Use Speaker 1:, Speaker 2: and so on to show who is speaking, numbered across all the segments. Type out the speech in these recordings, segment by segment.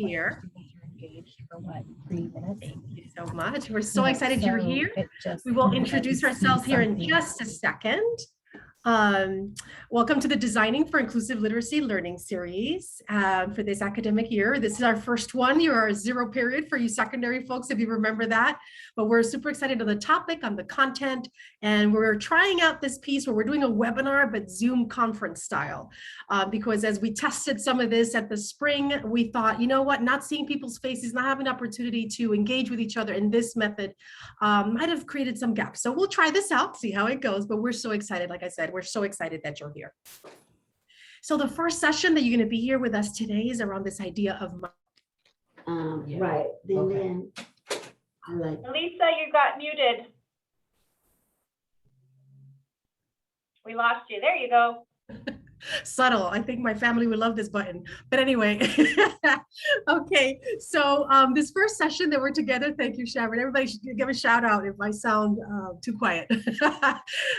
Speaker 1: here.
Speaker 2: Engaged for what, 3 minutes?
Speaker 1: Thank you so much. We're so excited you're here. We will introduce ourselves here in just a second. Welcome to the Designing for Inclusive Literacy Learning Series for this academic year. This is our first one. You're our zero period for you secondary folks, if you remember that. But we're super excited on the topic, on the content, and we're trying out this piece where we're doing a webinar, but Zoom conference style. Because as we tested some of this at the spring, we thought, you know what, not seeing people's faces, not having an opportunity to engage with each other in this method might have created some gaps. So we'll try this out, see how it goes, but we're so excited, like I said, we're so excited that you're here. So the first session that you're going to be here with us today is around this idea of
Speaker 3: right. Then I like
Speaker 4: Lisa, you got muted. We lost you. There you go.
Speaker 1: subtle. I think my family would love this button. But anyway, okay. So this first session that we're together, thank you, Sharon. Everybody should give a shout out if I sound too quiet.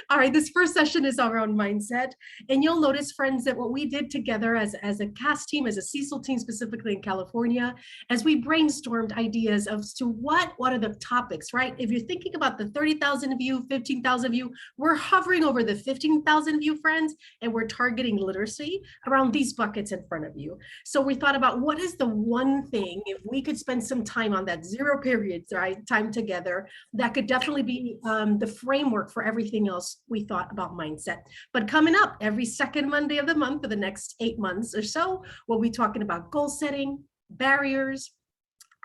Speaker 1: All right, this first session is around mindset. And you'll notice, friends, that what we did together as a CAST team, as a Cecil team, specifically in California, as we brainstormed ideas as to what are the topics, right? If you're thinking about the 30,000 view, 15,000 view, we're hovering over the 15,000 view, friends, and we're targeting literacy around these buckets in front of you. So we thought about what is the one thing, if we could spend some time on that zero periods, right, time together, that could definitely be the framework for everything else we thought about mindset. But coming up every second Monday of the month for the next 8 months or so, we'll be talking about goal setting, barriers,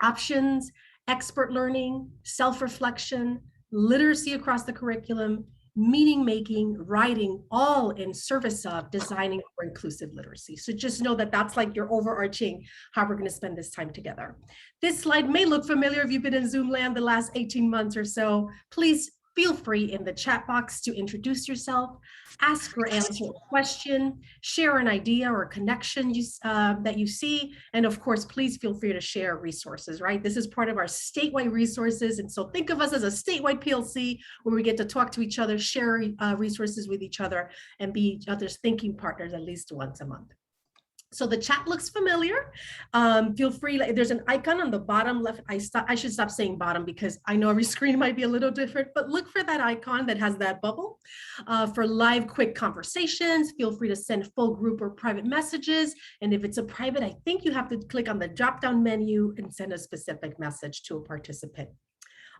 Speaker 1: options, expert learning, self-reflection, literacy across the curriculum, meaning making, writing, all in service of designing for inclusive literacy. So just know that that's like your overarching how we're going to spend this time together. This slide may look familiar if you've been in Zoom land the last 18 months or so. Please feel free in the chat box to introduce yourself, ask or answer a question, share an idea or a connection that you see, and of course, please feel free to share resources, right? This is part of our statewide resources, and so think of us as a statewide PLC where we get to talk to each other, share resources with each other, and be each other's thinking partners at least once a month. So the chat looks familiar. Feel free, there's an icon on the bottom left. I should stop saying bottom because I know every screen might be a little different, but look for that icon that has that bubble for live quick conversations. Feel free to send full group or private messages. And if it's a private, I think you have to click on the drop-down menu and send a specific message to a participant.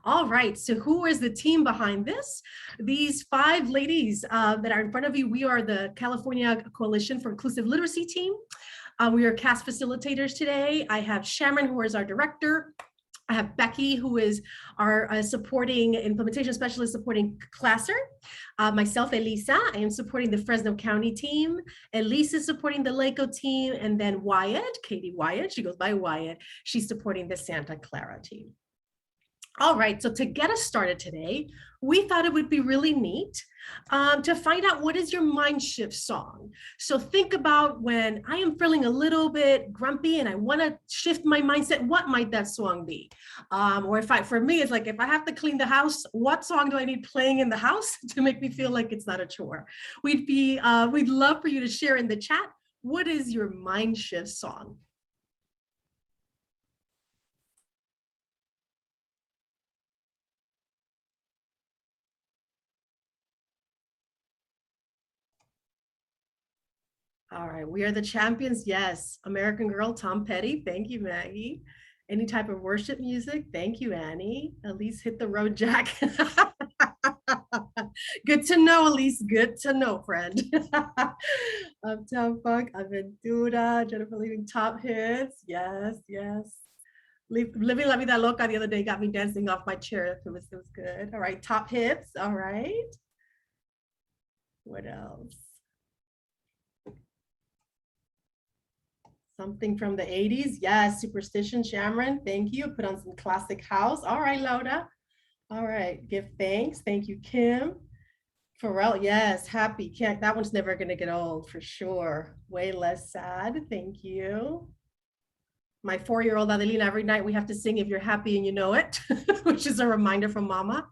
Speaker 1: All right, so who is the team behind this? These 5 ladies that are in front of you, we are the California Coalition for Inclusive Literacy team. We are CAST facilitators today. I have Sharon, who is our director. I have Becky, who is our supporting implementation specialist supporting Classer. Myself, Elisa, I am supporting the Fresno County team. Elisa is supporting the LACO team. And then Wyatt, Katie Wyatt, she goes by Wyatt. She's supporting the Santa Clara team. All right, so to get us started today, we thought it would be really neat to find out what is your mind shift song. So think about when I am feeling a little bit grumpy and I want to shift my mindset, what might that song be? Or for me, it's like if I have to clean the house, what song do I need playing in the house to make me feel like it's not a chore? We'd love for you to share in the chat, what is your mind shift song? All right, we are the champions. Yes, American Girl, Tom Petty. Thank you, Maggie. Any type of worship music. Thank you, Annie. Elise hit the road, Jack. Good to know, Elise. Good to know, friend. Uptown Funk, Aventura, Jennifer Leaving Top Hits. Yes, yes. Living La Vida Loca the other day got me dancing off my chair. It was good. All right, Top Hits. All right. What else? Something from the 80s. Yes, Superstition, Shamron. Thank you. Put on some classic house. All right, Lauda. All right, give thanks. Thank you, Kim. Pharrell, yes, happy. That one's never going to get old for sure. Way less sad. Thank you. My 4-year-old Adelina, every night we have to sing If You're Happy and You Know It, which is a reminder from Mama.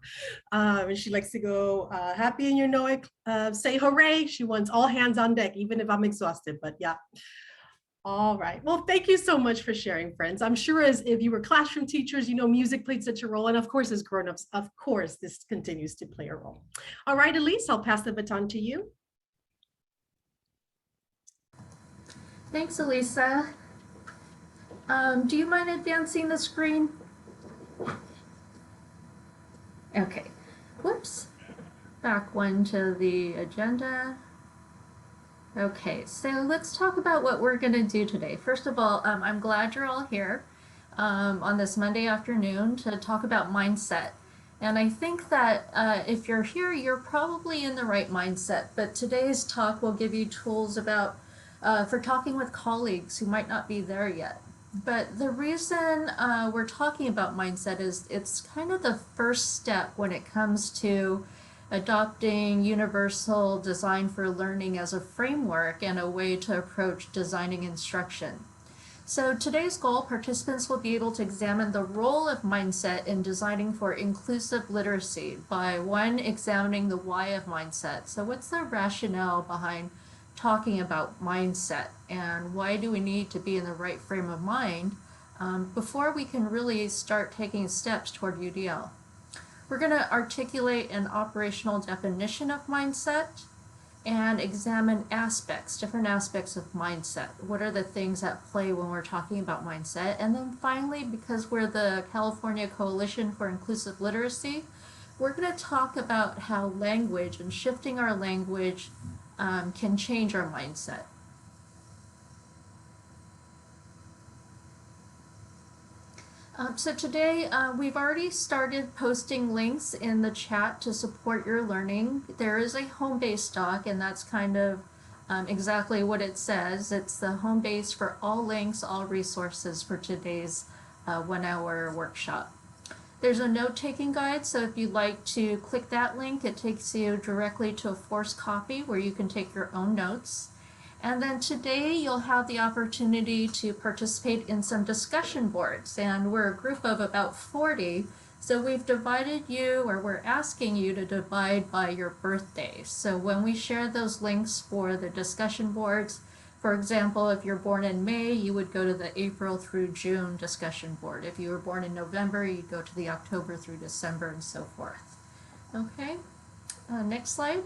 Speaker 1: And she likes to go, happy and you know it, say hooray. She wants all hands on deck, even if I'm exhausted, but yeah. All right. Well, thank you so much for sharing, friends. I'm sure as if you were classroom teachers, you know, music played such a role. And of course, as grown-ups, of course, this continues to play a role. All right, Elise, I'll pass the baton to you.
Speaker 5: Thanks, Elisa. Do you mind advancing the screen? Okay. Whoops. Back one to the agenda. Okay, so let's talk about what we're going to do today. First of all, I'm glad you're all here on this Monday afternoon to talk about mindset. And I think that if you're here, you're probably in the right mindset. But today's talk will give you tools about for talking with colleagues who might not be there yet. But the reason we're talking about mindset is it's kind of the first step when it comes to adopting universal design for learning as a framework and a way to approach designing instruction. So today's goal, participants will be able to examine the role of mindset in designing for inclusive literacy by one, examining the why of mindset. So what's the rationale behind talking about mindset and why do we need to be in the right frame of mind before we can really start taking steps toward UDL. We're going to articulate an operational definition of mindset and examine different aspects of mindset. What are the things at play when we're talking about mindset? And then finally, because we're the California Coalition for Inclusive Literacy, we're going to talk about how language and shifting our language can change our mindset. So today we've already started posting links in the chat to support your learning. There is a home base doc, and that's kind of exactly what it says. It's the home base for all links, all resources for today's 1-hour workshop. There's a note-taking guide, so if you'd like to click that link, it takes you directly to a forced copy where you can take your own notes. And then today you'll have the opportunity to participate in some discussion boards, and we're a group of about 40, so we've divided you, or we're asking you to divide by your birthday. So when we share those links for the discussion boards, for example, if you're born in May, you would go to the April through June discussion board. If you were born in November, you'd go to the October through December and so forth. Okay, next slide.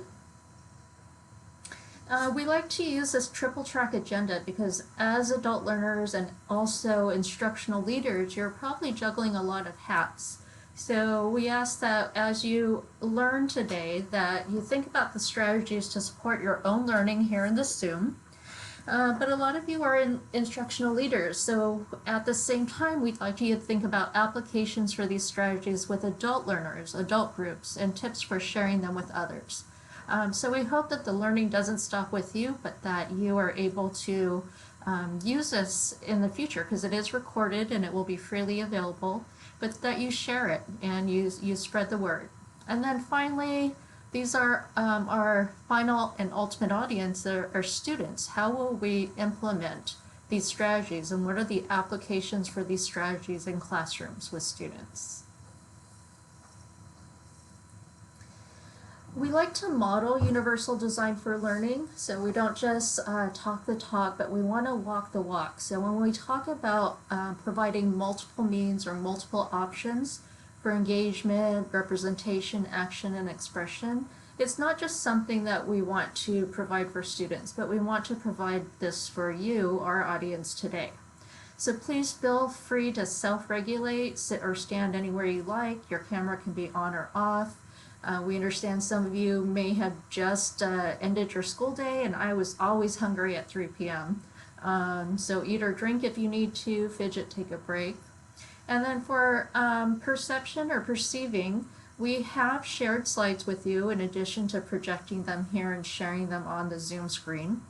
Speaker 5: We like to use this triple track agenda because as adult learners and also instructional leaders, you're probably juggling a lot of hats. So we ask that as you learn today that you think about the strategies to support your own learning here in the Zoom. But a lot of you are instructional leaders, so at the same time we'd like you to think about applications for these strategies with adult learners, adult groups, and tips for sharing them with others. So we hope that the learning doesn't stop with you, but that you are able to use this in the future because it is recorded and it will be freely available, but that you share it and you spread the word. And then finally, these are our final and ultimate audience, are students. How will we implement these strategies and what are the applications for these strategies in classrooms with students? We like to model universal design for learning, so we don't just talk the talk, but we want to walk the walk. So when we talk about providing multiple means or multiple options for engagement, representation, action, and expression, it's not just something that we want to provide for students, but we want to provide this for you, our audience today. So please feel free to self-regulate, sit or stand anywhere you like. Your camera can be on or off. We understand some of you may have just ended your school day, and I was always hungry at 3 p.m. So eat or drink if you need to, fidget, take a break. And then for perception or perceiving, we have shared slides with you in addition to projecting them here and sharing them on the Zoom screen.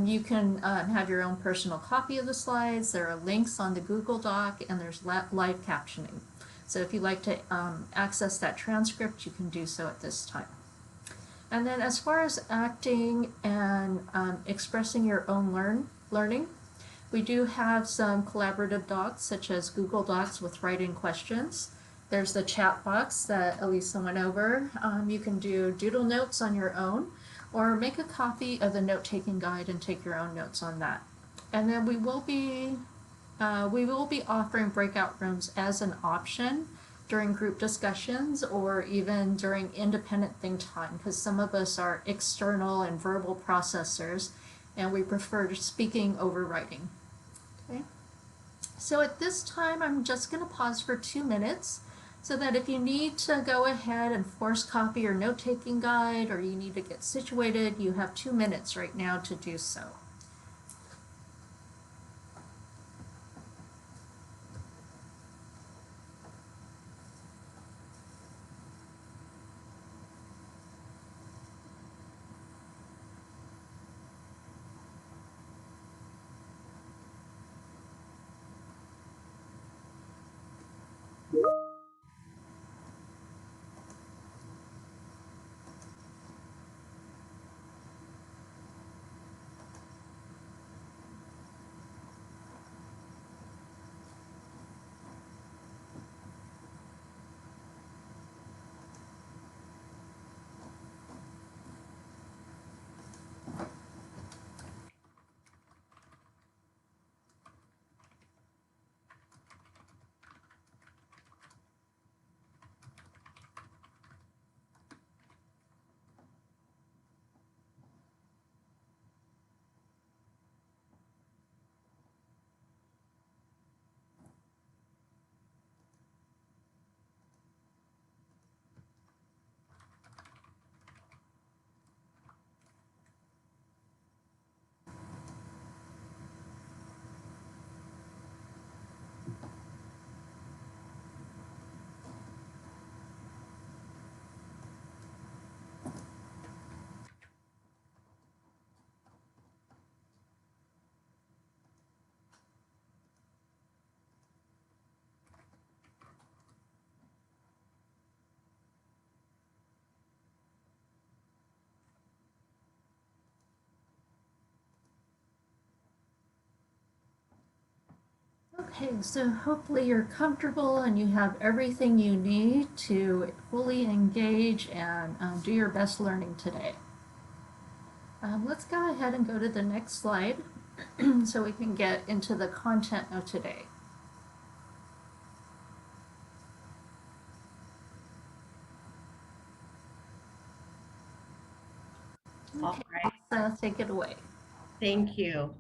Speaker 5: You can have your own personal copy of the slides. There are links on the Google Doc, and there's live captioning. So if you'd like to access that transcript, you can do so at this time. And then as far as acting and expressing your own learning, we do have some collaborative docs, such as Google Docs with write-in questions. There's the chat box that Elisa went over. You can do doodle notes on your own, or make a copy of the note-taking guide and take your own notes on that. And then we will be offering breakout rooms as an option during group discussions or even during independent think time, because some of us are external and verbal processors and we prefer speaking over writing. Okay. So at this time, I'm just going to pause for 2 minutes so that if you need to go ahead and force copy your note-taking guide or you need to get situated, you have 2 minutes right now to do so. Okay, so hopefully you're comfortable and you have everything you need to fully engage and do your best learning today. Let's go ahead and go to the next slide so we can get into the content of today.
Speaker 1: All right.
Speaker 5: Take it away.
Speaker 1: Thank you.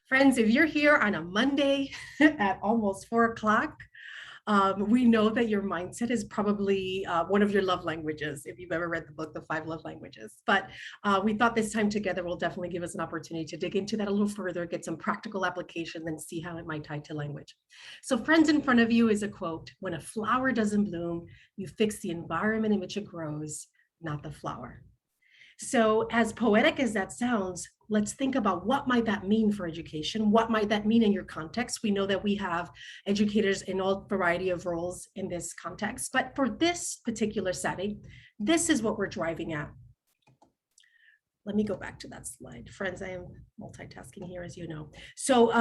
Speaker 1: Friends, if you're here on a Monday at almost 4 o'clock, we know that your mindset is probably one of your love languages, if you've ever read the book, The 5 Love Languages. But we thought this time together will definitely give us an opportunity to dig into that a little further, get some practical application, and see how it might tie to language. So friends, in front of you is a quote: "When a flower doesn't bloom, you fix the environment in which it grows, not the flower." So as poetic as that sounds, let's think about what might that mean for education? What might that mean in your context? We know that we have educators in all variety of roles in this context, but for this particular setting, this is what we're driving at. Let me go back to that slide. Friends, I am multitasking here, as you know. So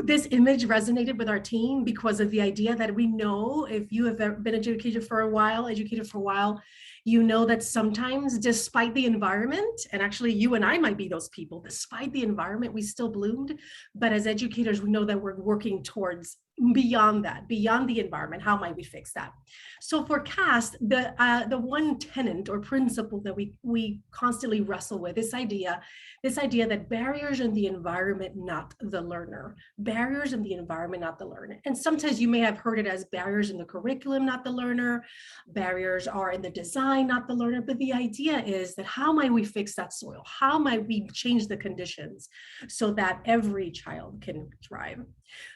Speaker 1: this image resonated with our team because of the idea that we know, if you have ever been educated for a while, you know that sometimes despite the environment, and actually you and I might be those people, despite the environment, we still bloomed. But as educators, we know that we're working towards beyond that, beyond the environment. How might we fix that? So for CAST, the one tenet or principle that we constantly wrestle with, this idea that barriers in the environment, not the learner. Barriers in the environment, not the learner. And sometimes you may have heard it as barriers in the curriculum, not the learner. Barriers are in the design, not the learner. But the idea is that how might we fix that soil? How might we change the conditions so that every child can thrive?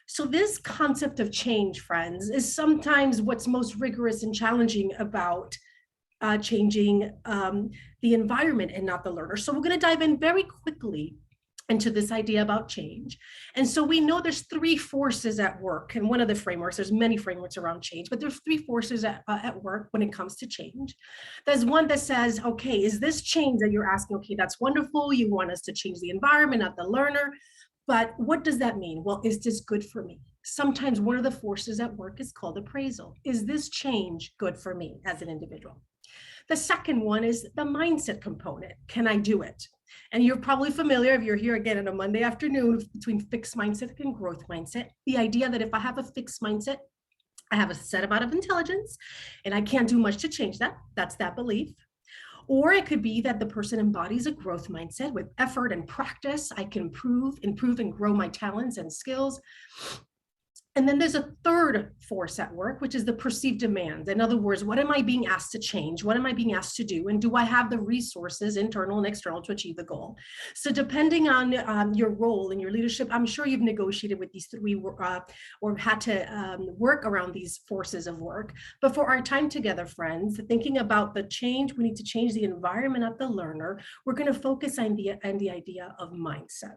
Speaker 1: So this concept of change, friends, is sometimes what's most rigorous and challenging about changing the environment and not the learner. So we're going to dive in very quickly into this idea about change. And so we know there's 3 forces at work. And one of the frameworks, there's many frameworks around change, but there's 3 forces at work when it comes to change. There's one that says, okay, is this change that you're asking? Okay, that's wonderful. You want us to change the environment, not the learner. But what does that mean? Well, is this good for me? Sometimes one of the forces at work is called appraisal. Is this change good for me as an individual? The second one is the mindset component. Can I do it? And you're probably familiar, if you're here again on a Monday afternoon, between fixed mindset and growth mindset. The idea that if I have a fixed mindset, I have a set amount of intelligence and I can't do much to change that. That's that belief. Or it could be that the person embodies a growth mindset. With effort and practice, I can improve and grow my talents and skills. And then there's a third force at work, which is the perceived demand. In other words, what am I being asked to change? What am I being asked to do? And do I have the resources, internal and external, to achieve the goal? So depending on your role in your leadership, I'm sure you've negotiated with these three or had to work around these forces of work. But for our time together, friends, thinking about the change, we need to change the environment of the learner. We're going to focus on the idea of mindset.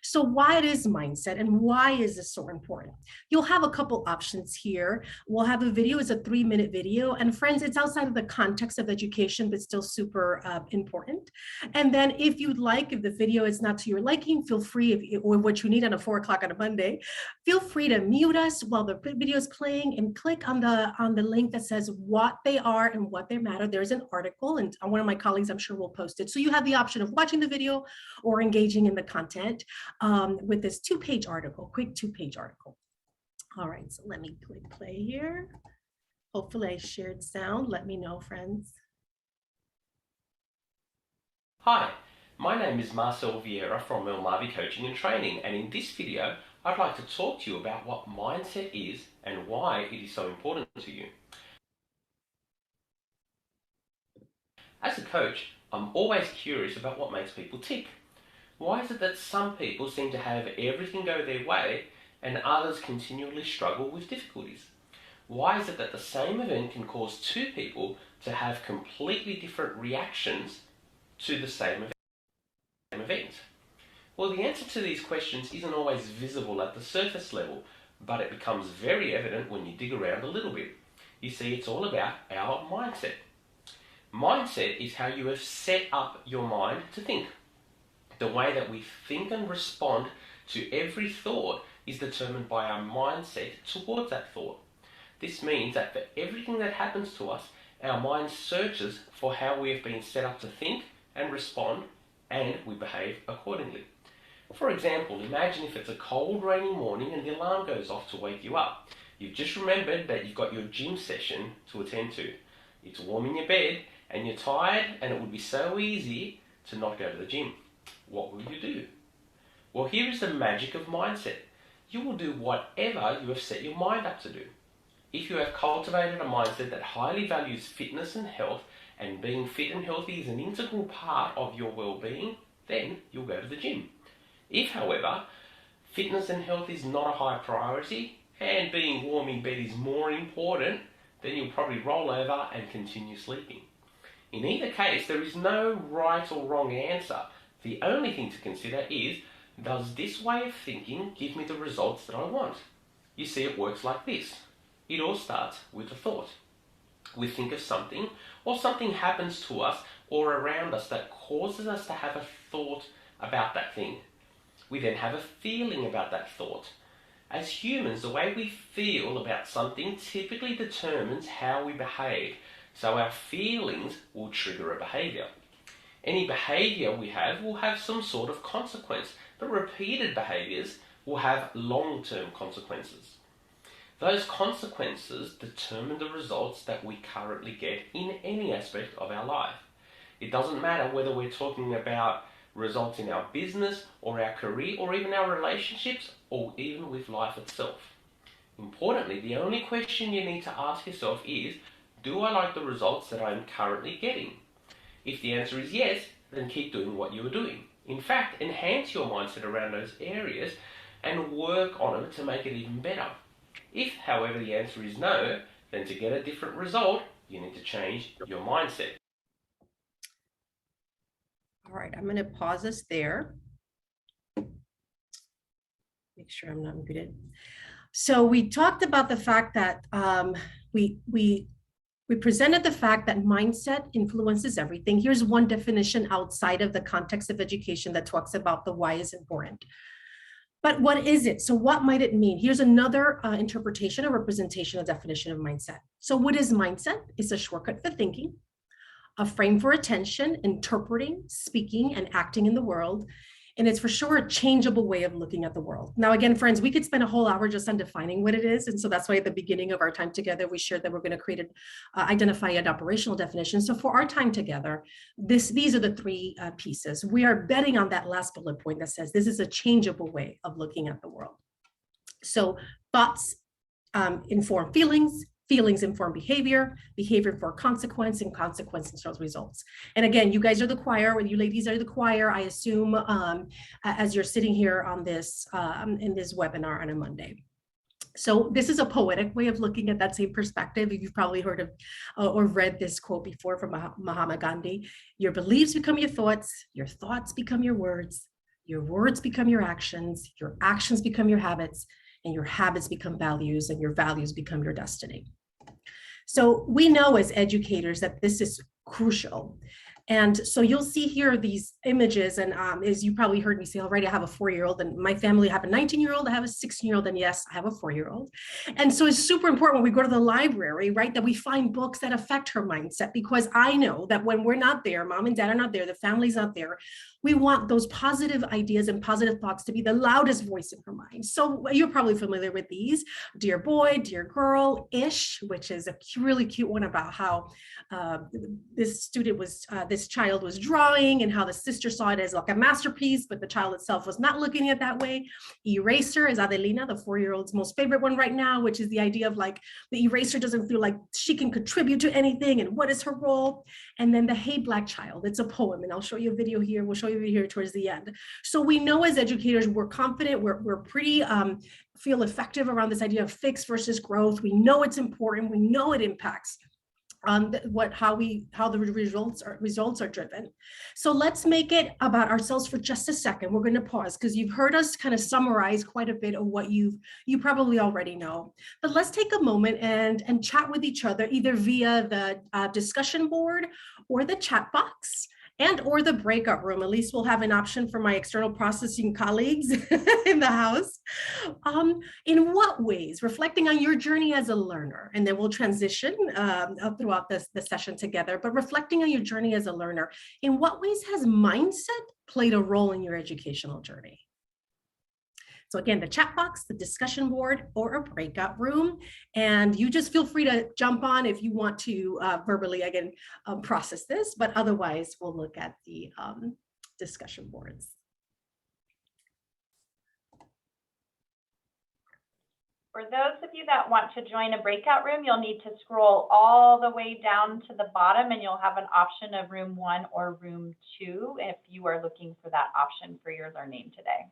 Speaker 1: So why it is mindset and why is this so important? You'll have a couple options here. We'll have a video, it's a 3-minute video. And friends, it's outside of the context of education, but still super important. And then if you'd like, if the video is not to your liking, feel free, or what you need on a 4 o'clock on a Monday, feel free to mute us while the video is playing and click on the link that says what they are and what they matter. There's an article, and one of my colleagues, I'm sure, will post it. So you have the option of watching the video or engaging in the content. With this 2-page article, quick 2-page article. All right, so let me click play here. Hopefully I shared sound. Let me know, friends.
Speaker 6: Hi, my name is Marcel Vieira from Melmavi Coaching and Training, and in this video, I'd like to talk to you about what mindset is and why it is so important to you. As a coach, I'm always curious about what makes people tick. Why is it that some people seem to have everything go their way and others continually struggle with difficulties? Why is it that the same event can cause two people to have completely different reactions to the same event? Well, the answer to these questions isn't always visible at the surface level, but it becomes very evident when you dig around a little bit. You see, it's all about our mindset. Mindset is how you have set up your mind to think. The way that we think and respond to every thought is determined by our mindset towards that thought. This means that for everything that happens to us, our mind searches for how we have been set up to think and respond, and we behave accordingly. For example, imagine if it's a cold, rainy morning and the alarm goes off to wake you up. You've just remembered that you've got your gym session to attend to. It's warm in your bed and you're tired, and it would be so easy to not go to the gym. What will you do? Well, here is the magic of mindset. You will do whatever you have set your mind up to do. If you have cultivated a mindset that highly values fitness and health, and being fit and healthy is an integral part of your well-being, then you'll go to the gym. If, however, fitness and health is not a high priority, and being warm in bed is more important, then you'll probably roll over and continue sleeping. In either case, there is no right or wrong answer. The only thing to consider is, does this way of thinking give me the results that I want? You see, it works like this. It all starts with a thought. We think of something, or something happens to us or around us that causes us to have a thought about that thing. We then have a feeling about that thought. As humans, the way we feel about something typically determines how we behave, so our feelings will trigger a behavior. Any behavior we have will have some sort of consequence, but repeated behaviors will have long-term consequences. Those consequences determine the results that we currently get in any aspect of our life. It doesn't matter whether we're talking about results in our business or our career or even our relationships or even with life itself. Importantly, the only question you need to ask yourself is, do I like the results that I'm currently getting? If the answer is yes, then keep doing what you are doing. In fact, enhance your mindset around those areas and work on them to make it even better. If, however, the answer is no, then to get a different result, you need to change your mindset.
Speaker 1: All right, I'm going to pause this there. Make sure I'm not muted. So we talked about the fact that we presented the fact that mindset influences everything. Here's one definition outside of the context of education that talks about the why is important. But what is it? So what might it mean? Here's another interpretation or representation or definition of mindset. So what is mindset? It's a shortcut for thinking. a frame for attention, interpreting, speaking, and acting in the world. And it's for sure a changeable way of looking at the world. Now, again, friends, we could spend a whole hour just on defining what it is. And so that's why at the beginning of our time together, we shared that we're going to create identify an operational definition. So for our time together, these are the three pieces. We are betting on that last bullet point that says this is a changeable way of looking at the world. So thoughts inform feelings, feelings inform behavior, behavior inform consequence, and consequence instills results. And again, you guys are the choir, when you ladies are the choir, I assume, as you're sitting here on this, in this webinar on a Monday. So this is a poetic way of looking at that same perspective. You've probably heard of or read this quote before from Mahatma Gandhi. Your beliefs become your thoughts become your words become your actions become your habits, and your habits become values, and your values become your destiny. So we know as educators that this is crucial. And so you'll see here these images, and as you probably heard me say already, I have a 4-year-old, and my family have a 19-year-old, I have a 16-year-old, and yes, I have a 4-year-old. And so it's super important when we go to the library, right, that we find books that affect her mindset, because I know that when we're not there, mom and dad are not there, the family's not there, we want those positive ideas and positive thoughts to be the loudest voice in her mind. So you're probably familiar with these: dear boy, dear girl, ish, which is a really cute one about how this child was drawing and how the sister saw it as like a masterpiece, but the child itself was not looking at it that way. Eraser is Adelina, the 4-year-old's most favorite one right now, which is the idea of like the eraser doesn't feel like she can contribute to anything, and what is her role? And then the Hey Black Child, it's a poem, and I'll show you a video here. We'll show you a video here towards the end. So we know as educators, we're confident, we're pretty feel effective around this idea of fix versus growth. We know it's important. We know it impacts how the results are driven. So let's make it about ourselves for just a second. We're going to pause because you've heard us kind of summarize quite a bit of what you probably already know. But let's take a moment and chat with each other, either via the discussion board or the chat box, and or the breakout room. At least we'll have an option for my external processing colleagues in the house. In what ways, reflecting on your journey as a learner, and then we'll transition throughout the session together, but reflecting on your journey as a learner, in what ways has mindset played a role in your educational journey? So again, the chat box, the discussion board, or a breakout room. And you just feel free to jump on if you want to verbally, again, process this, but otherwise we'll look at the discussion boards.
Speaker 4: For those of you that want to join a breakout room, you'll need to scroll all the way down to the bottom, and you'll have an option of room 1 or room 2 if you are looking for that option for your learning today.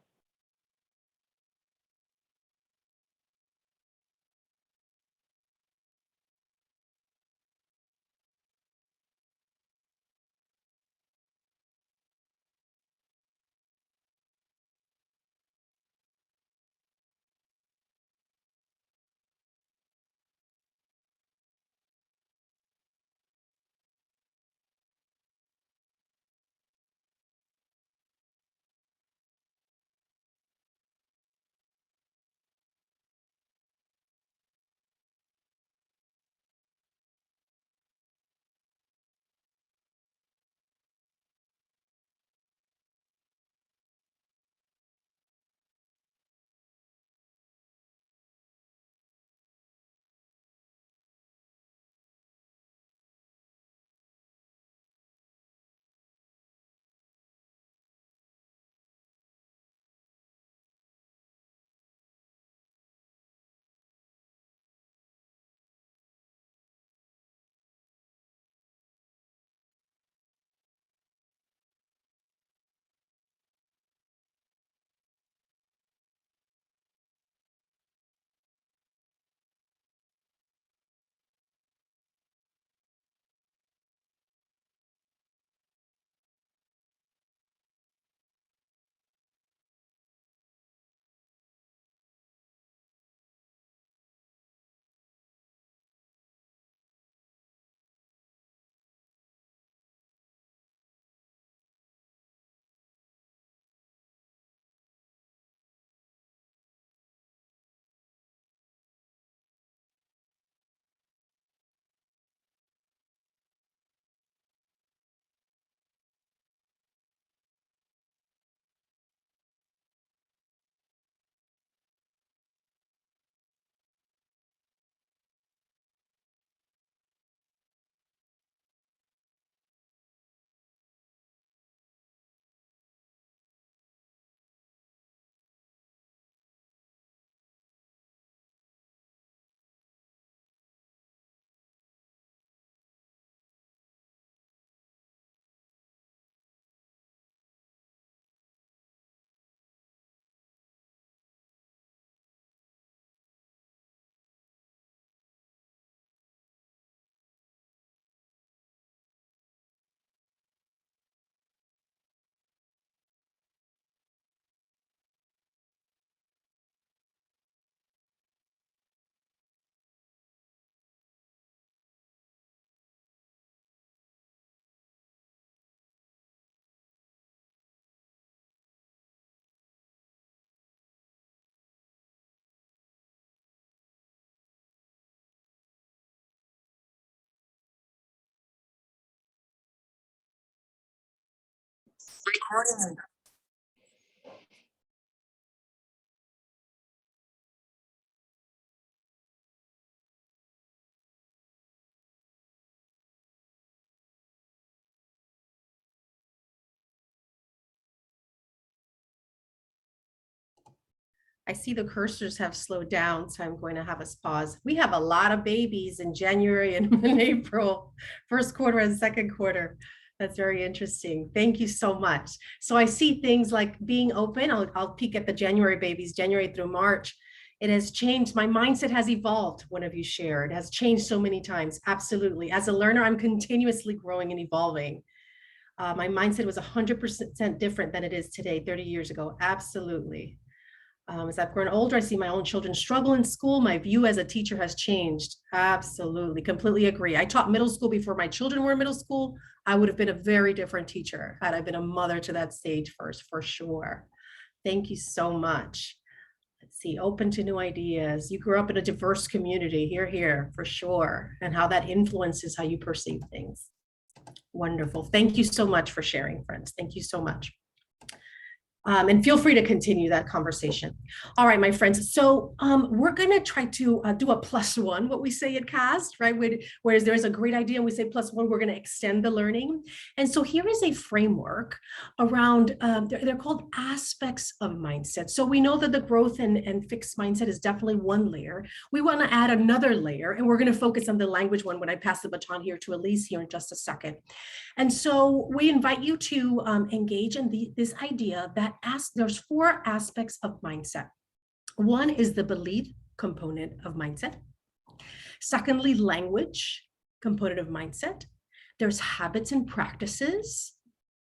Speaker 1: I see the cursors have slowed down, so I'm going to have us pause. We have a lot of babies in January and in April, first quarter and second quarter. That's very interesting. Thank you so much. So I see things like being open. I'll peek at the January babies, January through March. It has changed. My mindset has evolved. One of you shared, has changed so many times. Absolutely. As a learner, I'm continuously growing and evolving. My mindset was 100% different than it is today, 30 years ago. Absolutely. As I've grown older, I see my own children struggle in school. My view as a teacher has changed. Absolutely, completely agree. I taught middle school before my children were in middle school. I would have been a very different teacher had I been a mother to that stage first, for sure. Thank you so much. Let's see, open to new ideas. You grew up in a diverse community, here, for sure, and how that influences how you perceive things. Wonderful. Thank you so much for sharing, friends. Thank you so much. And feel free to continue that conversation. All right, my friends. So we're going to try to do a +1, what we say at CAST, right? Whereas there's a great idea and we say +1, we're going to extend the learning. And so here is a framework around, they're called aspects of mindset. So we know that the growth and fixed mindset is definitely one layer. We want to add another layer, and we're going to focus on the language one when I pass the baton here to Elise here in just a second. And so we invite you to engage in this idea that there's 4 aspects of mindset. One is the belief component of mindset. Secondly, language component of mindset. There's habits and practices.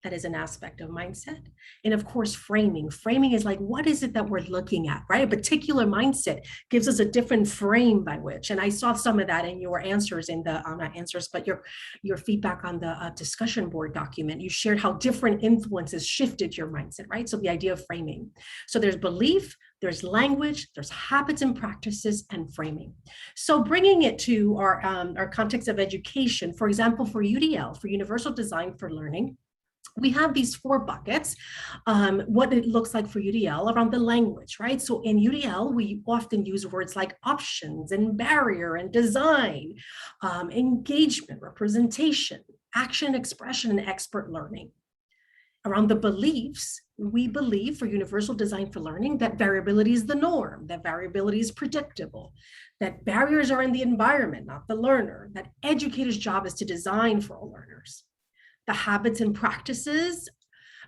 Speaker 1: That is an aspect of mindset. And of course, framing. Framing is like, what is it that we're looking at, right? A particular mindset gives us a different frame by which, and I saw some of that in your answers in the, not answers, but your feedback on the discussion board document. You shared how different influences shifted your mindset, right? So the idea of framing. So there's belief, there's language, there's habits and practices, and framing. So bringing it to our context of education, for example, for UDL, for Universal Design for Learning, we have these 4 buckets, what it looks like for UDL around the language, right? So in UDL, we often use words like options and barrier and design, engagement, representation, action, expression, and expert learning. Around the beliefs, we believe for Universal Design for Learning that variability is the norm, that variability is predictable, that barriers are in the environment, not the learner, that educators' job is to design for all learners. The habits and practices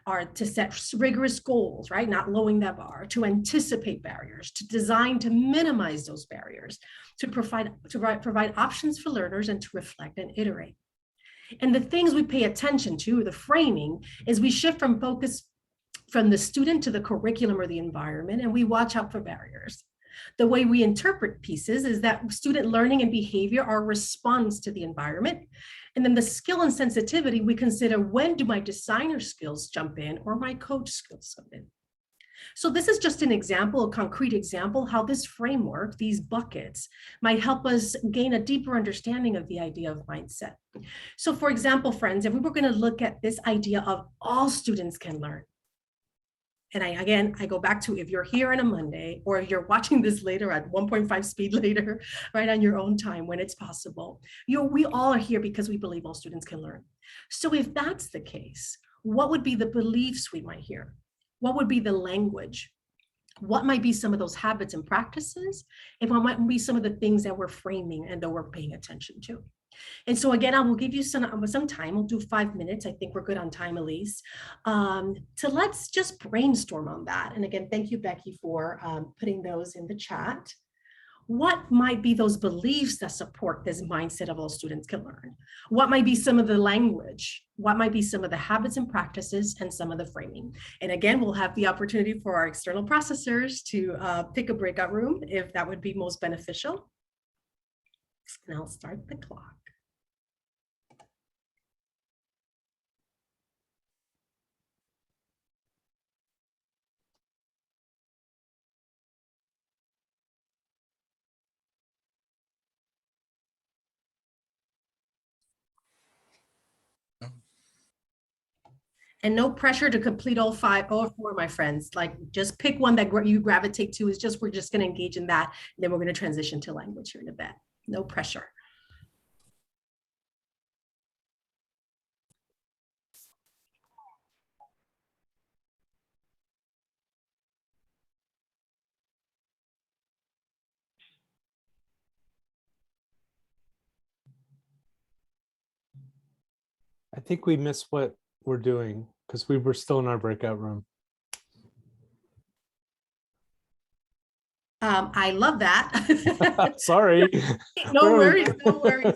Speaker 1: are to set rigorous goals, right? Not lowering that bar, to anticipate barriers, to design to minimize those barriers, to provide options for learners, and to reflect and iterate. And the things we pay attention to, the framing, is we shift from focus from the student to the curriculum or the environment, and we watch out for barriers. The way we interpret pieces is that student learning and behavior are a response to the environment. And then the skill and sensitivity, we consider, when do my designer skills jump in or my coach skills jump in? So this is just an example, a concrete example, how this framework, these buckets, might help us gain a deeper understanding of the idea of mindset. So for example, friends, if we were going to look at this idea of all students can learn, and I go back to, if you're here on a Monday, or if you're watching this later at 1.5 speed later, right, on your own time when it's possible, we all are here because we believe all students can learn. So if that's the case, what would be the beliefs we might hear? What would be the language? What might be some of those habits and practices? And what might be some of the things that we're framing and that we're paying attention to? And so again, I will give you some time. We'll do 5 minutes. I think we're good on time, Elise. So let's just brainstorm on that. And again, thank you, Becky, for putting those in the chat. What might be those beliefs that support this mindset of all students can learn? What might be some of the language? What might be some of the habits and practices, and some of the framing? And again, we'll have the opportunity for our external processors to pick a breakout room if that would be most beneficial. And I'll start the clock. And no pressure to complete all 5 or 4, my friends. Like just pick one that you gravitate to. It's just, we're just going to engage in that. And then we're going to transition to language here in a bit. No pressure.
Speaker 7: I think we missed what we're doing because we were still in our breakout room.
Speaker 1: I love that.
Speaker 7: Sorry.
Speaker 1: No worries, no worries.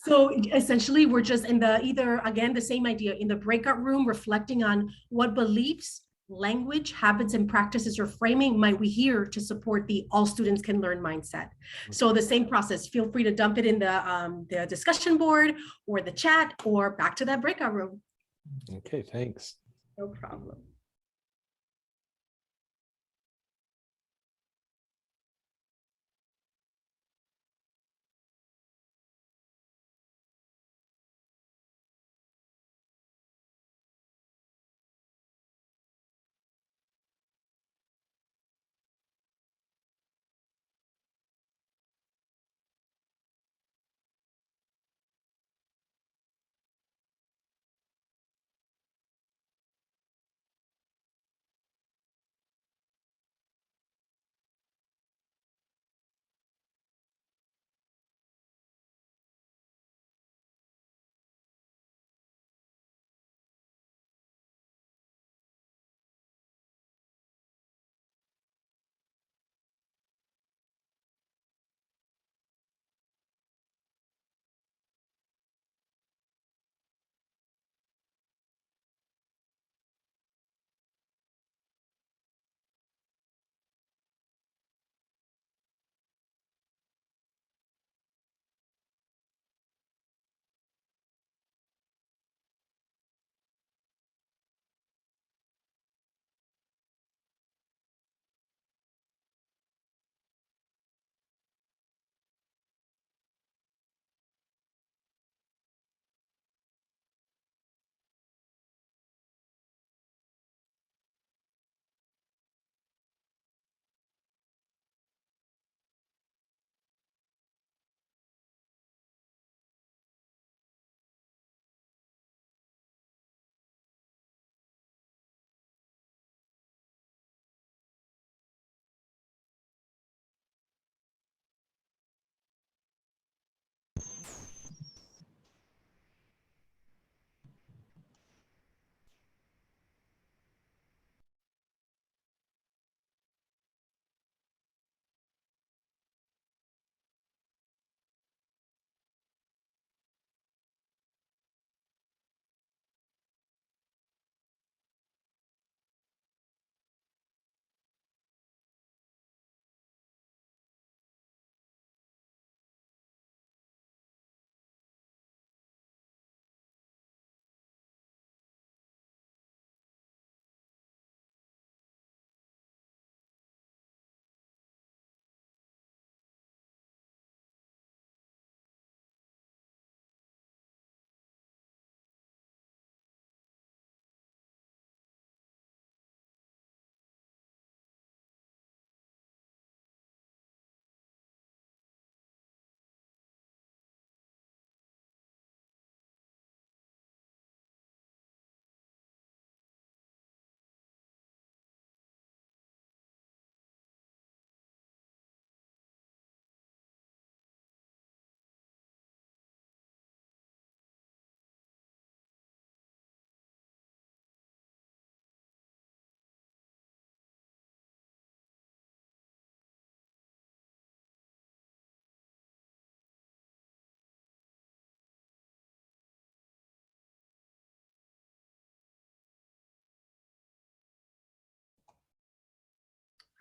Speaker 1: So essentially, we're just in the again, the same idea in the breakout room, reflecting on what beliefs, language, habits, and practices or framing might we hear to support the all students can learn mindset. So the same process, feel free to dump it in the discussion board or the chat or back to that breakout room.
Speaker 7: Okay, thanks.
Speaker 1: No problem.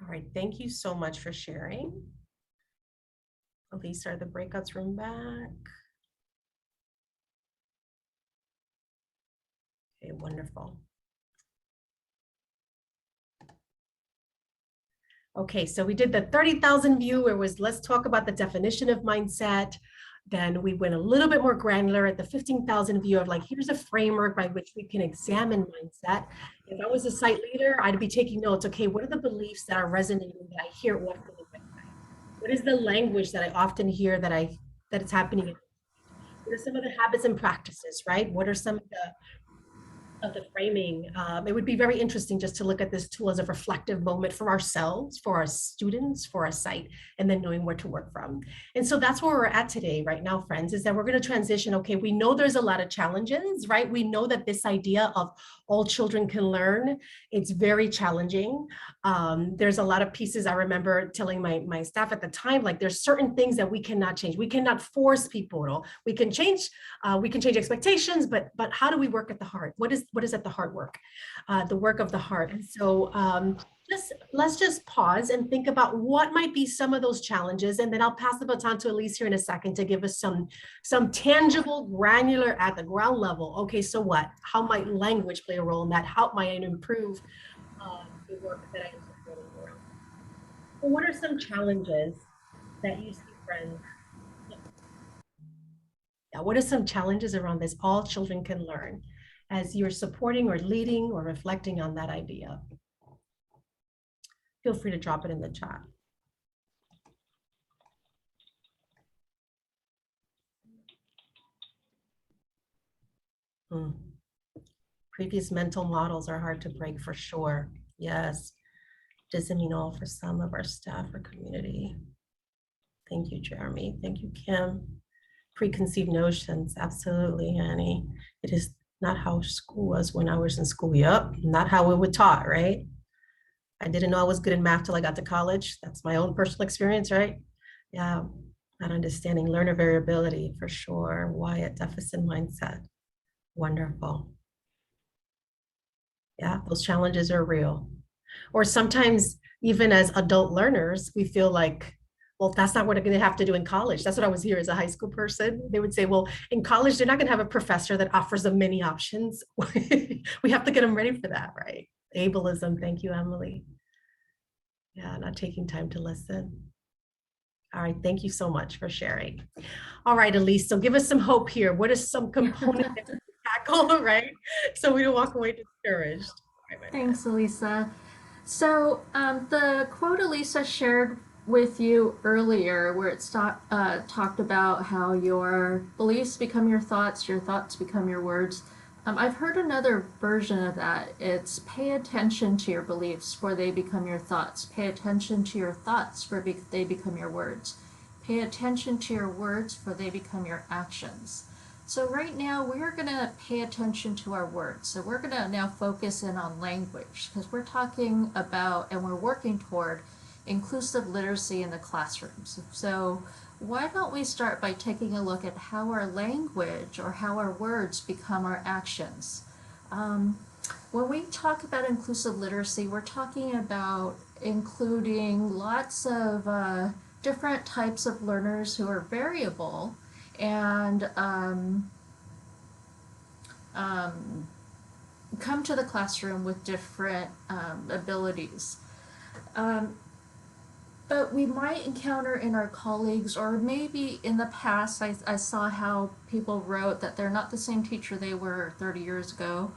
Speaker 1: All right, thank you so much for sharing. Elise, are the breakouts room back? Okay, wonderful. Okay, so we did the 30,000 view where it was, let's talk about the definition of mindset. Then we went a little bit more granular at the 15,000 view of like, here's a framework by which we can examine mindset. If I was a site leader, I'd be taking notes. Okay, what are the beliefs that are resonating that I hear often in my mind? What is the language that I often hear that it's happening? What are some of the habits and practices, right? What are some of the framing? It would be very interesting just to look at this tool as a reflective moment for ourselves, for our students, for our site, and then knowing where to work from. And so that's where we're at today, right now, friends, is that we're going to transition. Okay, we know there's a lot of challenges, right? We know that this idea of all children can learn, it's very challenging. There's a lot of pieces. I remember telling my staff at the time, like there's certain things that we cannot change. We cannot force people at all. We can change expectations, but how do we work at the heart? What is at the heart work? The work of the heart. And so let's just pause and think about what might be some of those challenges. And then I'll pass the baton to Elise here in a second to give us some tangible, granular at the ground level. Okay, so what? How might language play a role in that? How might I improve the work that I am supporting around? Well, what are some challenges that you see, friends? Yeah, what are some challenges around this? All children can learn as you're supporting or leading or reflecting on that idea. Feel free to drop it in the chat. Previous mental models are hard to break for sure. Yes. Doesn't mean all for some of our staff or community. Thank you, Jeremy. Thank you, Kim. Preconceived notions, absolutely, Annie. It is not how school was when I was in school. Yep, not how we were taught, right? I didn't know I was good in math till I got to college. That's my own personal experience, right? Yeah, not understanding learner variability for sure. Wyatt, deficit mindset. Wonderful. Yeah, those challenges are real. Or sometimes even as adult learners, we feel like, well, that's not what I'm going to have to do in college. That's what I was here as a high school person. They would say, well, in college, they're not going to have a professor that offers them many options. We have to get them ready for that, right? Ableism. Thank you, Emily. Yeah, not taking time to listen. All right, thank you so much for sharing. All right, Elise, so give us some hope here. What is some component that we tackle, right? So we don't walk away discouraged.
Speaker 5: Thanks, Elisa. So the quote Elisa shared with you earlier, where it talked about how your beliefs become your thoughts become your words. I've heard another version of that. It's pay attention to your beliefs, for they become your thoughts. Pay attention to your thoughts, for they become your words. Pay attention to your words, for they become your actions. So right now we're going to pay attention to our words. So we're going to now focus in on language, because we're talking about and we're working toward inclusive literacy in the classrooms. So why don't we start by taking a look at how our language or how our words become our actions. When we talk about inclusive literacy, we're talking about including lots of different types of learners who are variable and come to the classroom with different abilities. But we might encounter in our colleagues, or maybe in the past, I saw how people wrote that they're not the same teacher they were 30 years ago.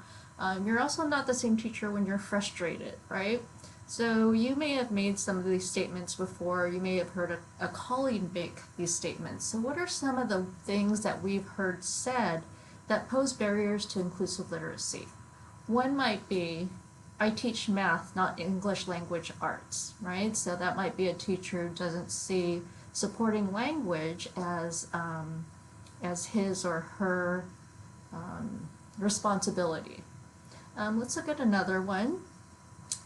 Speaker 5: You're also not the same teacher when you're frustrated, right? So you may have made some of these statements before. You may have heard a colleague make these statements. So what are some of the things that we've heard said that pose barriers to inclusive literacy? One might be, I teach math, not English language arts, right? So that might be a teacher who doesn't see supporting language as his or her responsibility. Let's look at another one.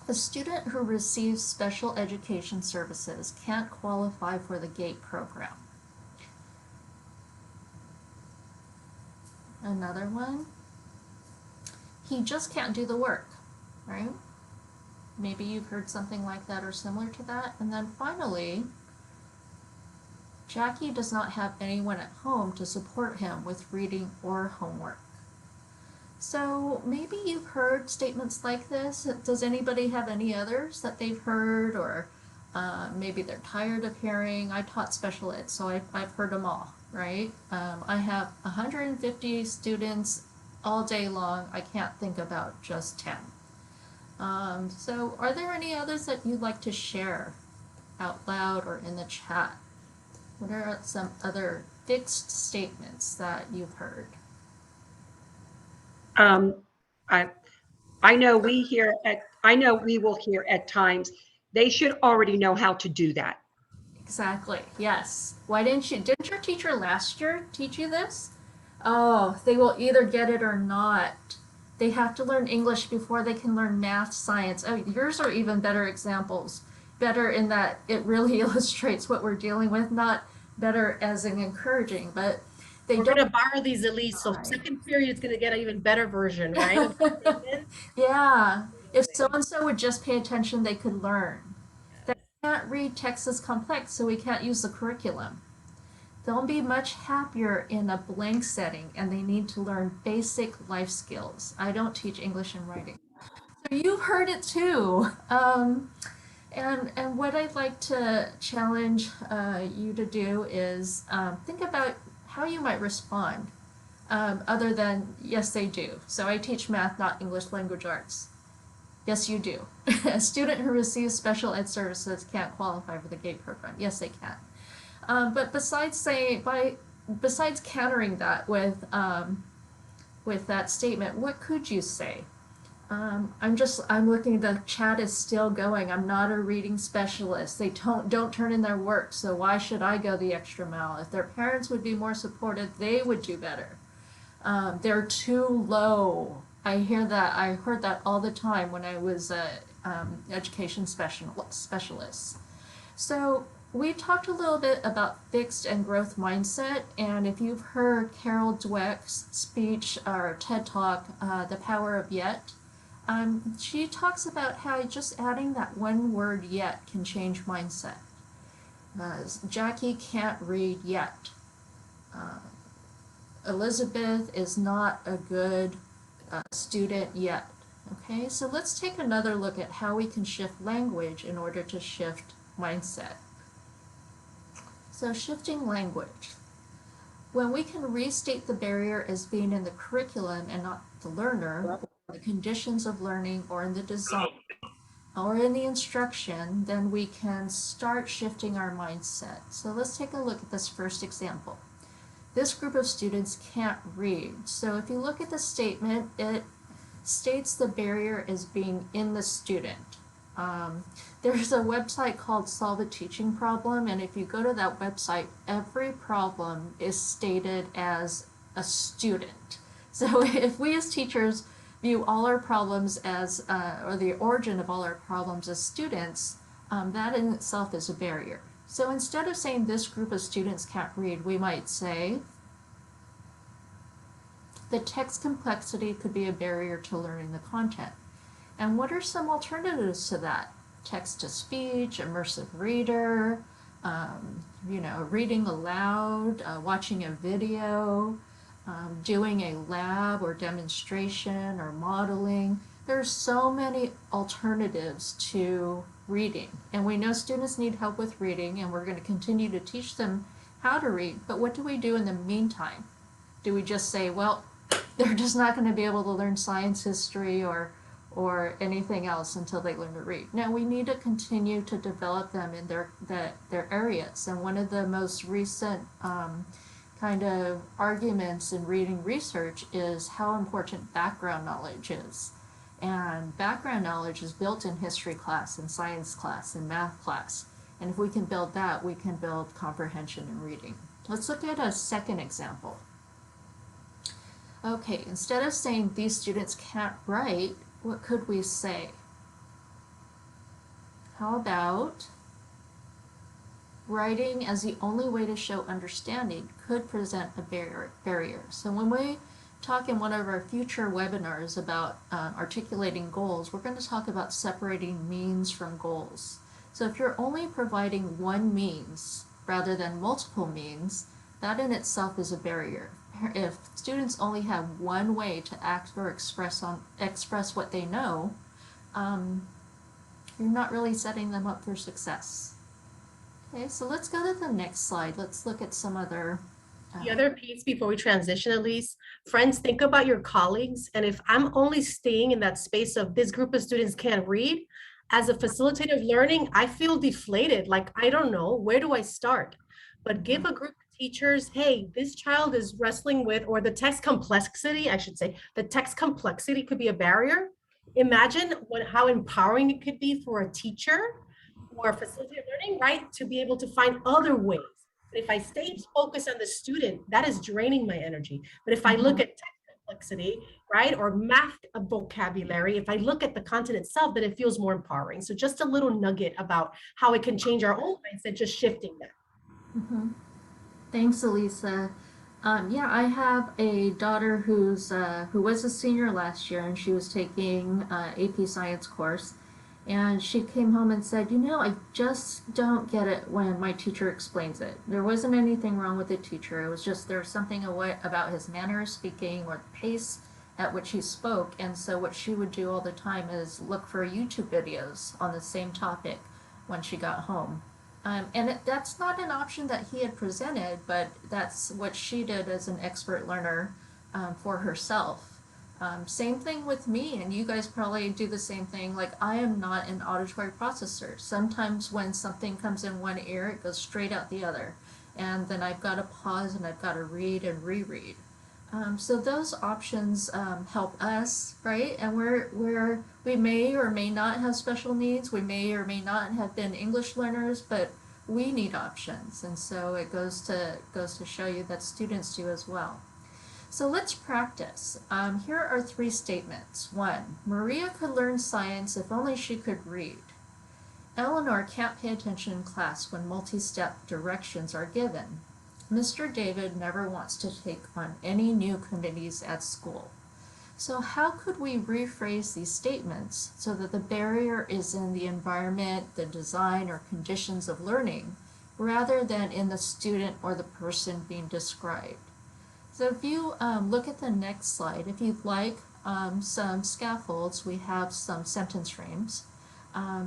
Speaker 5: A student who receives special education services can't qualify for the GATE program. Another one. He just can't do the work, right? Maybe you've heard something like that or similar to that. And then finally, Jackie does not have anyone at home to support him with reading or homework. So maybe you've heard statements like this. Does anybody have any others that they've heard, or Maybe they're tired of hearing. I taught special ed, so I've heard them all, right? I have 150 students all day long. I can't think about just 10. So are there any others that you'd like to share out loud or in the chat? What are some other fixed statements that you've heard?
Speaker 8: I I know we will hear at times, they should already know how to do that.
Speaker 5: Exactly, yes. Didn't your teacher last year teach you this? Oh, they will either get it or not. They have to learn English before they can learn math, science. Oh, yours are even better examples. Better in that it really illustrates what we're dealing with, not better as an encouraging, but they
Speaker 1: We're
Speaker 5: don't.
Speaker 1: gonna borrow these, Elise, so
Speaker 5: Right.
Speaker 1: second period is gonna get an even better version, right? of the statement?
Speaker 5: Yeah. If so and so would just pay attention, they could learn. They can't read text as complex, so we can't use the curriculum. They'll be much happier in a blank setting, and they need to learn basic life skills. I don't teach English and writing. So you've heard it too. And what I'd like to challenge you to do is think about how you might respond, other than, yes, they do. So I teach math, not English language arts. Yes, you do. A student who receives special ed services can't qualify for the GATE program. Yes, they can. But besides countering that with that statement, what could you say? I'm looking, the chat is still going. I'm not a reading specialist. They don't turn in their work, so why should I go the extra mile? If their parents would be more supportive, they would do better. They're too low. I heard that all the time when I was a education specialist. So we talked a little bit about fixed and growth mindset, and if you've heard Carol Dweck's speech or TED Talk, The Power of Yet, she talks about how just adding that one word yet can change mindset. Jackie can't read yet. Elizabeth is not a good student yet. Okay, so let's take another look at how we can shift language in order to shift mindset. So shifting language. When we can restate the barrier as being in the curriculum and not the learner, or the conditions of learning, or in the design, or in the instruction, then we can start shifting our mindset. So let's take a look at this first example. This group of students can't read. So if you look at the statement, it states the barrier as being in the student. There's a website called Solve a Teaching Problem, and if you go to that website, every problem is stated as a student. So if we as teachers view all our problems as, or the origin of all our problems as students, that in itself is a barrier. So instead of saying this group of students can't read, we might say the text complexity could be a barrier to learning the content. And what are some alternatives to that? Text-to-speech, immersive reader, reading aloud, watching a video, doing a lab or demonstration or modeling. There's so many alternatives to reading. And we know students need help with reading, and we're going to continue to teach them how to read. But what do we do in the meantime? Do we just say, well, they're just not going to be able to learn science history or anything else until they learn to read? No, we need to continue to develop them in their areas. And one of the most recent kind of arguments in reading research is how important background knowledge is. And background knowledge is built in history class, in science class, in math class. And if we can build that, we can build comprehension in reading. Let's look at a second example. Okay, instead of saying these students can't write, what could we say? How about writing as the only way to show understanding could present a barrier. So when we talk in one of our future webinars about articulating goals, we're going to talk about separating means from goals. So if you're only providing one means rather than multiple means, that in itself is a barrier. If students only have one way to act or express what they know, you're not really setting them up for success. Okay, so let's go to the next slide. Let's look at some other.
Speaker 1: The other piece before we transition, Elise, friends, think about your colleagues. And if I'm only staying in that space of this group of students can't read, as a facilitator of learning, I feel deflated. Like, I don't know, where do I start? But give a group of teachers, hey, this child is wrestling with, or the text complexity, I should say, the text complexity could be a barrier. Imagine how empowering it could be for a teacher or a facilitator of learning, right? To be able to find other ways. But if I stay focused on the student, that is draining my energy. But if I look at text complexity, right, or math vocabulary, if I look at the content itself, then it feels more empowering. So just a little nugget about how it can change our own mindset, just shifting that.
Speaker 5: Mm-hmm. Thanks, Elisa. Yeah, I have a daughter who was a senior last year, and she was taking AP Science course. And she came home and said, I just don't get it when my teacher explains it. There wasn't anything wrong with the teacher. It was just there's something about his manner of speaking or the pace at which he spoke. And so what she would do all the time is look for YouTube videos on the same topic when she got home. That's not an option that he had presented, but that's what she did as an expert learner for herself. Same thing with me, and you guys probably do the same thing. Like, I am not an auditory processor. Sometimes when something comes in one ear, it goes straight out the other. And then I've got to pause and I've got to read and reread. So those options help us, right? And we may or may not have special needs. We may or may not have been English learners, but we need options. And so it goes to show you that students do as well. So let's practice. Here are 3 statements. 1, Maria could learn science if only she could read. Eleanor can't pay attention in class when multi-step directions are given. Mr. David never wants to take on any new committees at school. So how could we rephrase these statements so that the barrier is in the environment, the design, or conditions of learning, rather than in the student or the person being described? So if you look at the next slide, if you'd like some scaffolds, we have some sentence frames.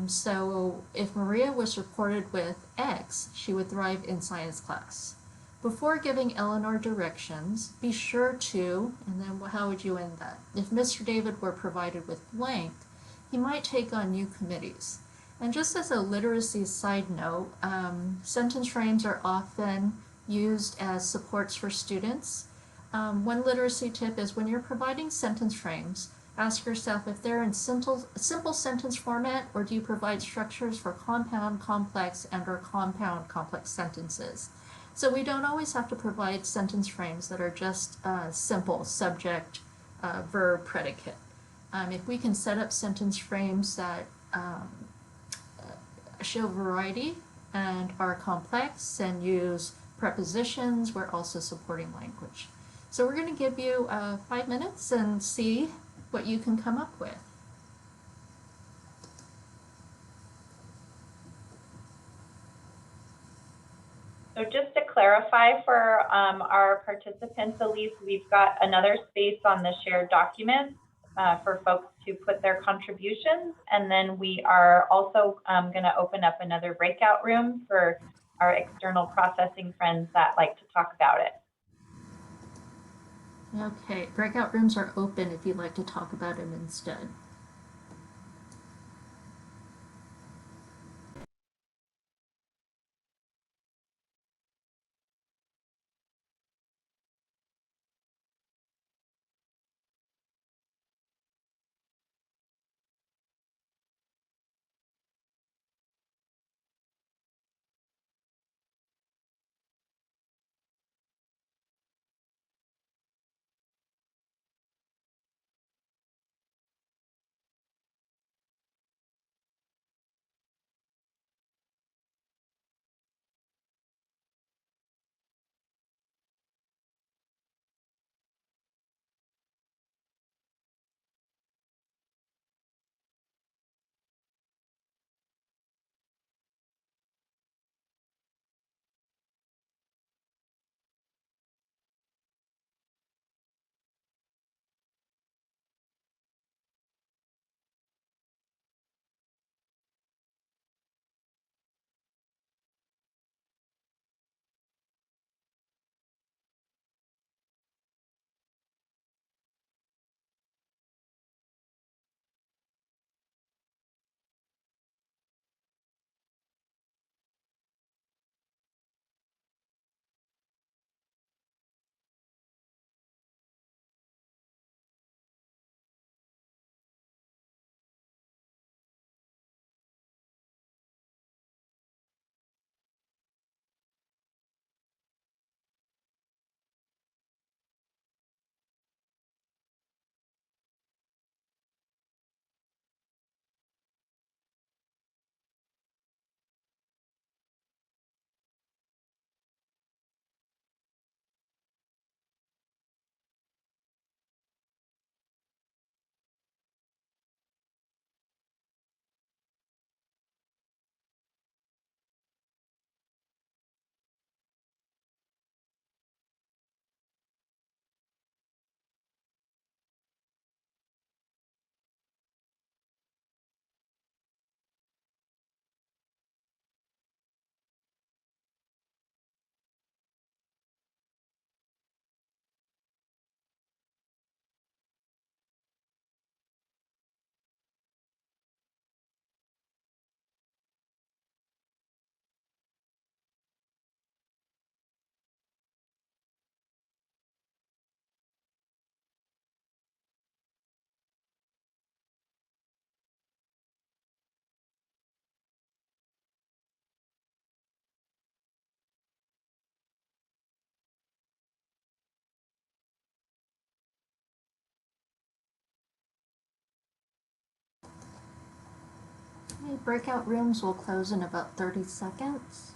Speaker 5: So if Maria was reported with X, she would thrive in science class. Before giving Eleanor directions, be sure to, and then how would you end that? If Mr. David were provided with blank, he might take on new committees. And just as a literacy side note, sentence frames are often used as supports for students. One literacy tip is when you're providing sentence frames, ask yourself if they're in simple sentence format, or do you provide structures for compound, complex, and/or compound, complex sentences. So we don't always have to provide sentence frames that are just simple subject, verb, predicate. If we can set up sentence frames that show variety and are complex and use prepositions, we're also supporting language. So we're going to give you 5 minutes and see what you can come up with.
Speaker 4: So just to clarify for our participants, Elise, we've got another space on the shared document for folks to put their contributions. And then we are also going to open up another breakout room for our external processing friends that like to talk about it.
Speaker 5: Okay, breakout rooms are open if you'd like to talk about them instead. Okay, breakout rooms will close in about 30 seconds.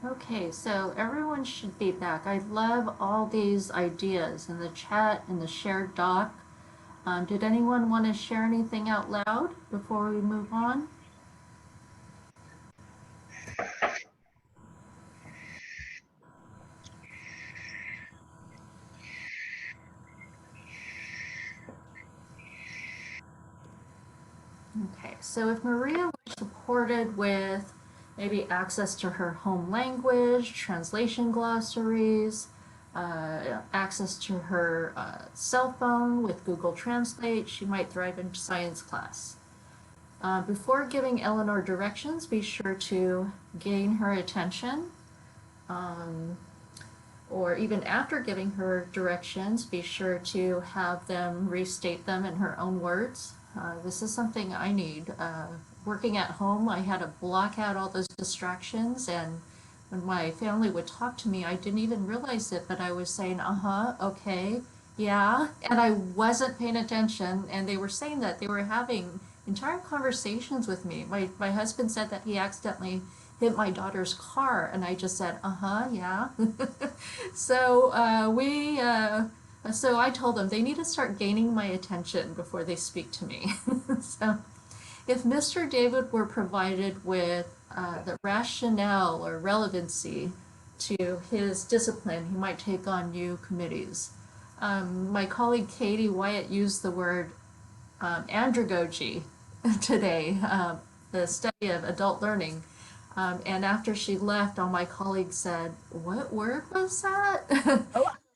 Speaker 5: Okay, so everyone should be back. I love all these ideas in the chat, in the shared doc. Did anyone want to share anything out loud before we move on? Okay, so if Maria was supported with maybe access to her home language, translation glossaries, access to her cell phone with Google Translate, she might thrive in science class. Before giving Eleanor directions, be sure to gain her attention. Or even after giving her directions, be sure to have them restate them in her own words. This is something I need. Working at home, I had to block out all those distractions, and when my family would talk to me, I didn't even realize it, but I was saying, okay, yeah, and I wasn't paying attention, and they were saying that they were having entire conversations with me. My husband said that he accidentally hit my daughter's car, and I just said, yeah. So so I told them they need to start gaining my attention before they speak to me. So if Mr. David were provided with the rationale or relevancy to his discipline, he might take on new committees. My colleague Katie Wyatt used the word andragogy today, the study of adult learning. And after she left, all my colleagues said, "What word was that?"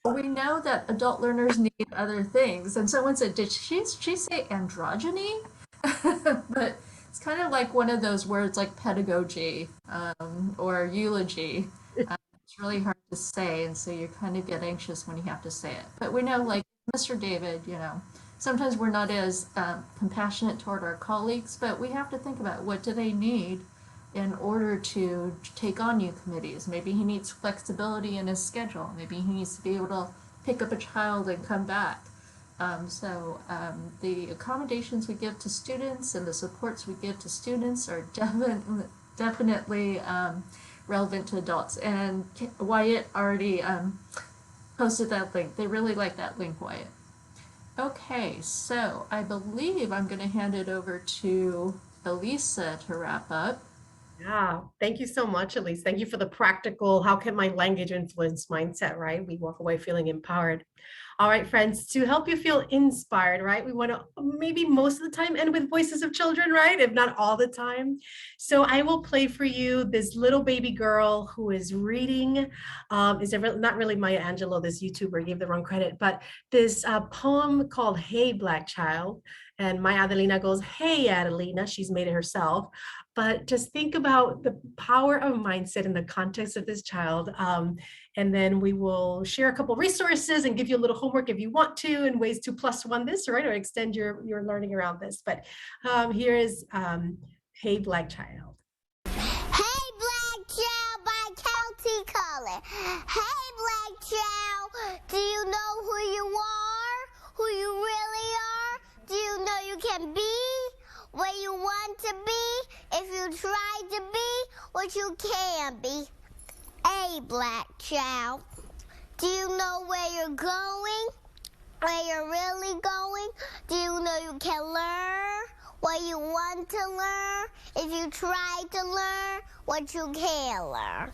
Speaker 5: We know that adult learners need other things. And someone said, "Did she say androgyny?" But it's kind of like one of those words like pedagogy or eulogy. It's really hard to say, and so you kind of get anxious when you have to say it. But we know, like Mr. David, sometimes we're not as compassionate toward our colleagues, but we have to think about what do they need in order to take on new committees. Maybe he needs flexibility in his schedule. Maybe he needs to be able to pick up a child and come back. So the accommodations we give to students and the supports we give to students are definitely relevant to adults. And Wyatt already posted that link. They really like that link, Wyatt. Okay, so I believe I'm going to hand it over to Elisa to wrap up.
Speaker 1: Yeah, thank you so much, Elise. Thank you for the practical, how can my language influence mindset, right? We walk away feeling empowered. All right, friends, to help you feel inspired, right? We want to maybe most of the time end with voices of children, right? If not all the time. So I will play for you this little baby girl who is reading, not really Maya Angelou, this YouTuber, gave the wrong credit, but this poem called Hey Black Child. And my Adelina goes, hey Adelina, she's made it herself. But just think about the power of mindset in the context of this child. And then we will share a couple resources and give you a little homework if you want to, and ways to +1 this, right? Or extend your learning around this. But here is Hey Black Child.
Speaker 9: Hey Black Child by County Color. Hey Black Child, do you know who you are? Who you really are? Do you know you can be what you want to be if you try to be what you can be? Hey Black Child, do you know where you're going? Where you're really going? Do you know you can learn what you want to learn if you try to learn what you can learn?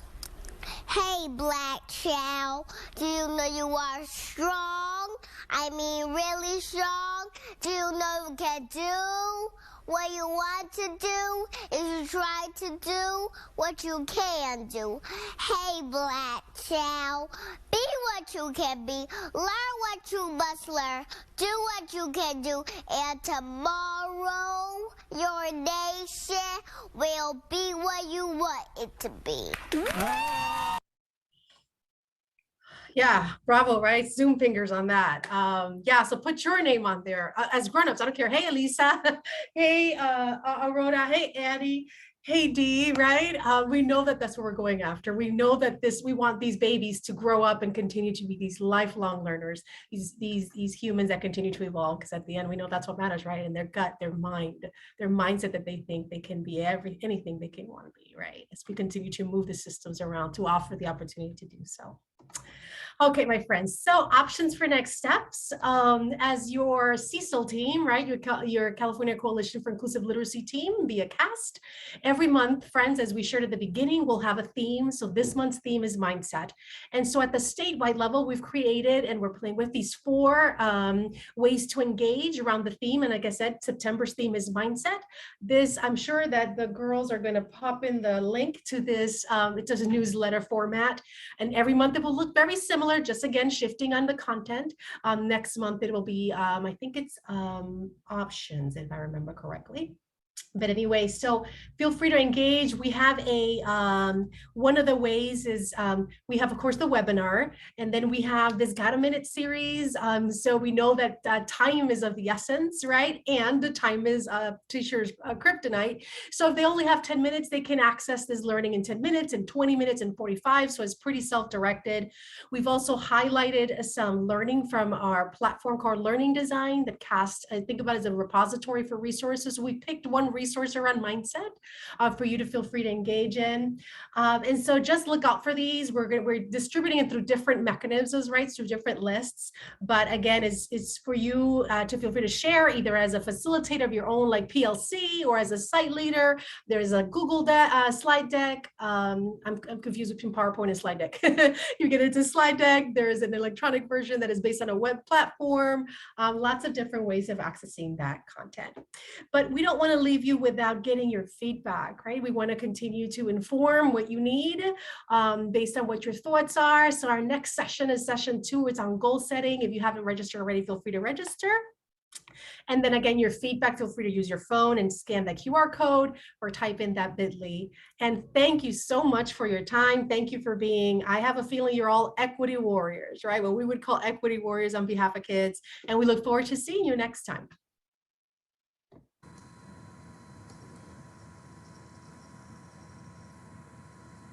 Speaker 9: Hey Black Child, do you know you are strong? I mean really strong? Do you know you can do what you want to do if you try to do what you can do? Hey Black Child, be what what you can be, learn what you must learn, do what you can do, and tomorrow your nation will be what you want it to be.
Speaker 1: Yeah, bravo, right? Zoom fingers on that. Yeah, so put your name on there as grown-ups. I don't care. Hey, Elisa. Hey, Aurora. Hey, Addie. Hey, Dee, right? We know that that's what we're going after. We know that we want these babies to grow up and continue to be these lifelong learners, these humans that continue to evolve, because at the end, we know that's what matters, right? And their gut, their mind, their mindset that they think they can be anything they can want to be, right? As we continue to move the systems around to offer the opportunity to do so. Okay, my friends, so options for next steps. As your CECL team, right, your California Coalition for Inclusive Literacy team via CAST, every month, friends, as we shared at the beginning, we'll have a theme. So this month's theme is mindset. And so at the statewide level, we've created and we're playing with these 4 ways to engage around the theme. And like I said, September's theme is mindset. This, I'm sure that the girls are going to pop in the link to this. It's a newsletter format. And every month it will look very similar, just again, shifting on the content. Next month it will be, I think it's options, if I remember correctly. But anyway, so feel free to engage. We have one of the ways is we have, of course, the webinar, and then we have this Got a Minute series. So we know that time is of the essence, right? And the time is teacher's kryptonite. So if they only have 10 minutes, they can access this learning in 10 minutes and 20 minutes and 45. So it's pretty self-directed. We've also highlighted some learning from our platform called Learning Design that CAST, I think about it as a repository for resources. So we picked one resource around mindset for you to feel free to engage in. And so just look out for these. We're distributing it through different mechanisms, right? Through different lists. But again, it's for you to feel free to share either as a facilitator of your own like PLC or as a site leader. There's a Google slide deck. I'm confused between PowerPoint and slide deck. You get into slide deck. There's an electronic version that is based on a web platform. Lots of different ways of accessing that content. But we don't want to leave you without getting your feedback, right? We want to continue to inform what you need based on what your thoughts are. So our next session is session 2. It's on goal setting. If you haven't registered already, feel free to register. And then again, your feedback, feel free to use your phone and scan the QR code or type in that bit.ly. And thank you so much for your time. Thank you for being, I have a feeling you're all equity warriors, right? What we would call equity warriors on behalf of kids. And we look forward to seeing you next time.